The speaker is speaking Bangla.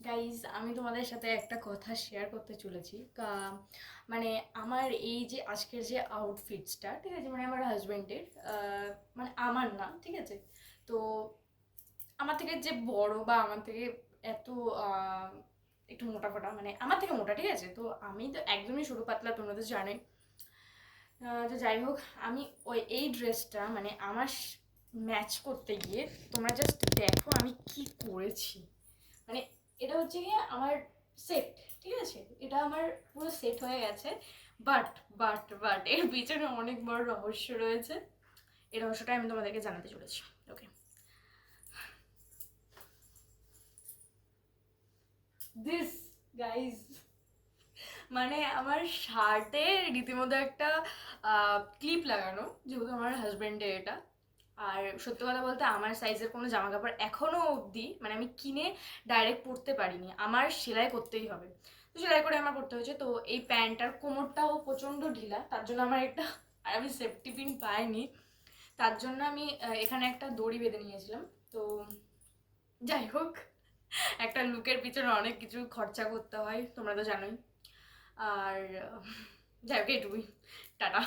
গাইজ, আমি তোমাদের সাথে একটা কথা শেয়ার করতে চলেছি। মানে আমার এই যে আজকের যে আউটফিটসটা, ঠিক আছে, মানে আমার হাজব্যান্ডের, মানে আমার না, ঠিক আছে। তো আমার থেকে যে বড় বা আমার থেকে এত আহ, একটু মোটা ফোটা, মানে আমার থেকে মোটা, ঠিক আছে। তো আমি তো একদমই সরু পাতলা, তোমরা তো জানোই। তো যাই হোক, আমি এই ড্রেসটা মানে আমার ম্যাচ করতে গিয়ে তোমরা জাস্ট দেখো আমি কি করেছি। মানে এটা হচ্ছে গিয়ে আমার সেট, ঠিক আছে, এটা আমার পুরো সেট হয়ে গেছে। বাট এর পিছনে অনেক বড় রহস্য রয়েছে। এই রহস্যটা আমি তোমাদেরকে জানাতে চলেছি। ওকে, দিস গাইজ, মানে আমার শার্টে রীতিমতো একটা ক্লিপ লাগানো, যেহেতু আমার হাজব্যান্ডের এটা। আর সত্যি কথা বলতে আমার সাইজের কোনো জামা কাপড় এখনো অবধি মানে আমি কিনে ডাইরেক্ট পরতে পারিনি, আমার সেলাই করতেই হবে। তো সেলাই করে আমার করতে হয়েছে। তো এই প্যান্টটার কোমরটাও প্রচণ্ড ঢিলা, তার জন্য আমার একটা, আর আমি সেফটি পিন পাইনি, তার জন্য আমি এখানে একটা দড়ি বেঁধে নিয়েছিলাম। তো যাই হোক, একটা লুকের পিছনে অনেক কিছু খরচা করতে হয়, তোমরা তো জানোই। আর যাই হোক, এইটুকুই। টাটা।